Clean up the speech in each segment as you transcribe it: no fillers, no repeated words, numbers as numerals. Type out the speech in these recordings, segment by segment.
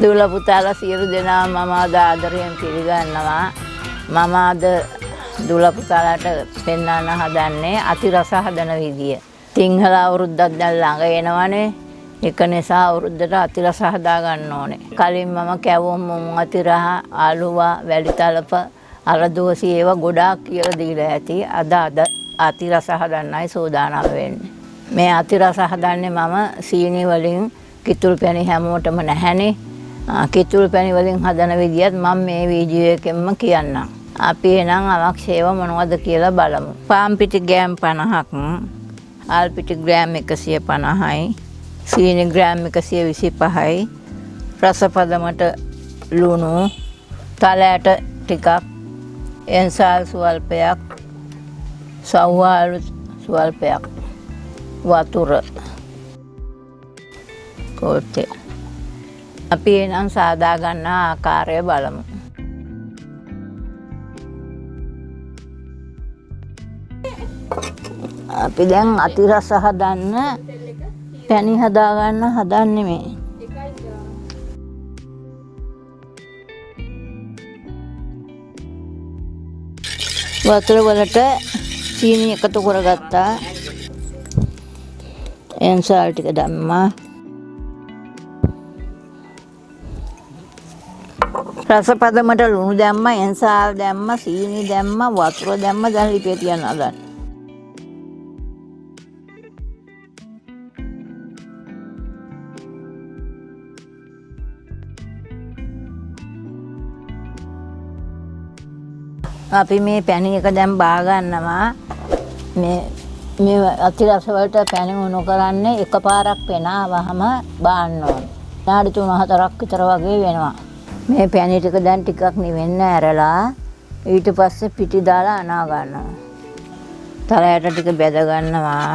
දුවල පුතාලා සියලු දෙනා මම අද ආදරයෙන් පිළිගන්නවා. මම අද දුවල පුතාලාට පෙන්වන්න හදන්නේ අතිරස හදන විදිය. සිංහල අවුරුද්දක් දැන් ළඟ එනවනේ. ඒක නිසා අවුරුද්දට අතිරස හදා ගන්න ඕනේ. කලින් මම කැවුම් මුං අතිරහ, ආලුවා, වැලිතලප, අරදෝසි ඒවා ගොඩාක් කියලා දීලා ඇති. අද අතිරස හදන්නයි සූදානම් වෙන්නේ. මේ අතිරස හදන්නේ මම සීනි වලින් කිතුල් පැණි හැමෝටම නැහැනේ. කිතුල් පැණි වලින් හදන විදියත් මම මේ වීඩියෝ එකෙන්ම කියන්නම්. අපි එනම් අවශ්‍යව මොනවද කියලා බලමු. පාන් පිටි ග්‍රෑම් 50ක්, ආල් පිටි ග්‍රෑම් 150යි, සීනි ග්‍රෑම් 125යි, රස පදමට ලුණු, තලයට ටිකක්, එන්සාල් සුවල්පයක්, සව්වාලු සුවල්පයක්, වතුර, කොටේ. අපි එනම් සාදා ගන්න ආකාරය බලමු. අපි දැන් අතිරස හදන්න පැණි හදා ගන්න හදන්නේ මේ. වතුර වලට චීනි එකතු කරගත්තා. එන්සාල් ටික දැම්මා. රස පදමට ලුණු දැම්ම, එන්සාල් දැම්ම, සීනි දැම්ම, වතුර දැම්ම. දැන් ලිපේ තියන්න හදන්න. අපි මේ පැණි එක දැන් බා ගන්නවා. මේ අතිරස වලට පැණි උණු කරන්නේ එකපාරක් පෙනාවහම බාන්න ඕනේ. විනාඩි 3-4ක් විතර වගේ වෙනවා. මේ පැණි ටික දැන් ටිකක් නිවෙන්න ඇරලා ඊට පස්සේ පිටි දාලා අනා ගන්නවා. තලයට ටික බෙද ගන්නවා.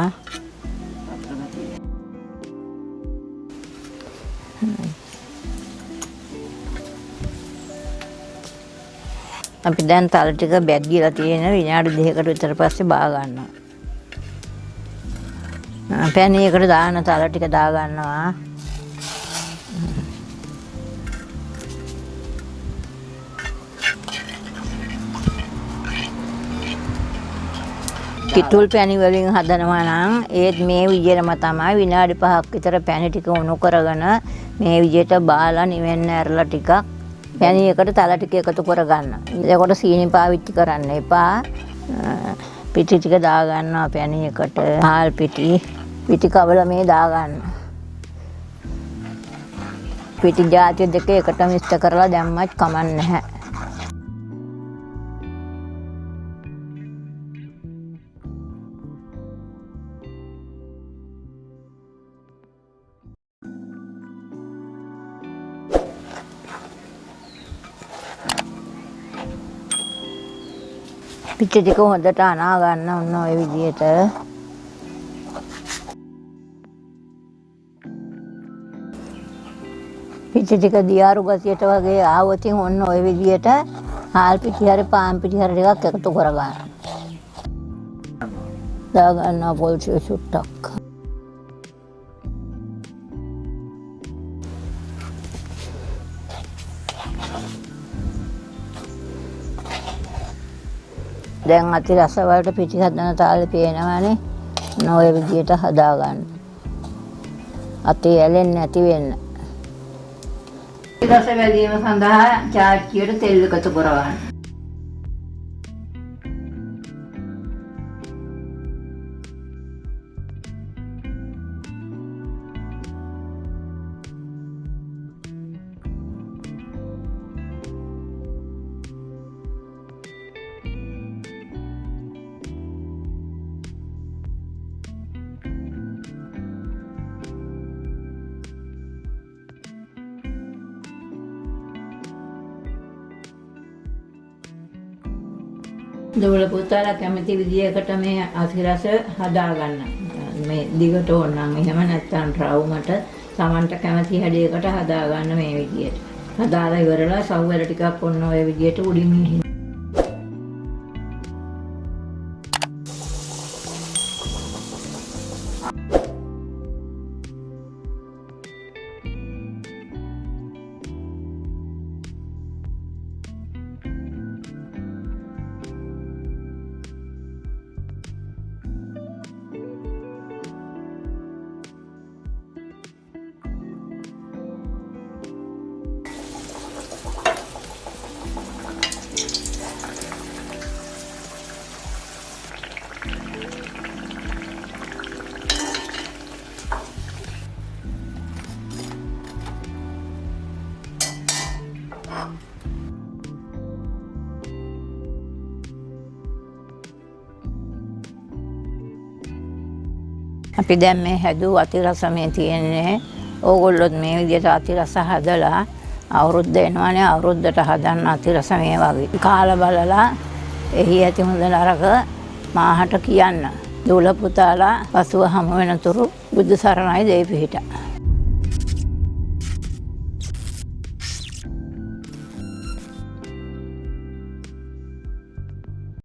අපි දැන් තල ටික බැද්දිලා තියෙන විනාඩි 2කට විතර පස්සේ බා ගන්නවා. පැණි එකට දාන තල ටික දා ගන්නවා. කිතුල් පැණි වලින් හදනවා නම් ඒත් මේ විදිහටම තමයි විනාඩි 5ක් විතර පැණි ටික උණු කරගෙන මේ විදිහට බාලා නිවෙන්න ඇරලා ටිකක් පැණි එකට තල ටික එකතු කරගන්න. එතකොට සීනි පාවිච්චි කරන්න එපා. පිටි ටික දා ගන්නවා පැණි එකට. ආල් පිටි කවල මේ දා ගන්න. පිටි ජාති දෙක එකට මිශ්‍ර කරලා දැම්මත් කමක් නැහැ. පිටි ටික හොඳට අනා ගන්න ඕන ඔය විදිහට. පිටි ටික දියාරු ගතියට වගේ ආවොතින් ඔන්න ඔය විදිහට ආල් පිටි හරි පාන් පිටි හරි ටිකක් එකතු කරගන්න. දා ගන්න පොල් චුට්ටක්. දැන් අතිරස වලට පිටි හදන තාලේ පේනවනේ. නොය විදියට හදා ගන්න. අතේ ඇලෙන්නේ නැති වෙන්න. අතිරස වැදීම සඳහා චාච්චියට තෙල් එකතු කරගන්න. දුවල පුතාලා කැමති විදියකට මේ අතිරස හදා ගන්න. මේ දිගට ඕනනම් එහෙම නැත්නම් රවුමට Tamanට කැමති හැඩයකට හදා ගන්න මේ විදියට. හදාලා ඉවරලා සව්වැල ටිකක් ඔන්න ඔය විදියට උඩින් අපි දැන් මේ හැදූ අතිරස මේ තියෙන්නේ ඕගොල්ලොත් මේ විදිහට අතිරස හදලා අවුරුද්ද එනවනේ අවුරුද්දට හදන්න අතිරස මේ වගේ කාලා බලලා එහි ඇති හොඳ නරක මාහට කියන්න. දූල පුතාලා පසුව හමු වෙනතුරු බුදු සරණයි දෙවි පිහිට.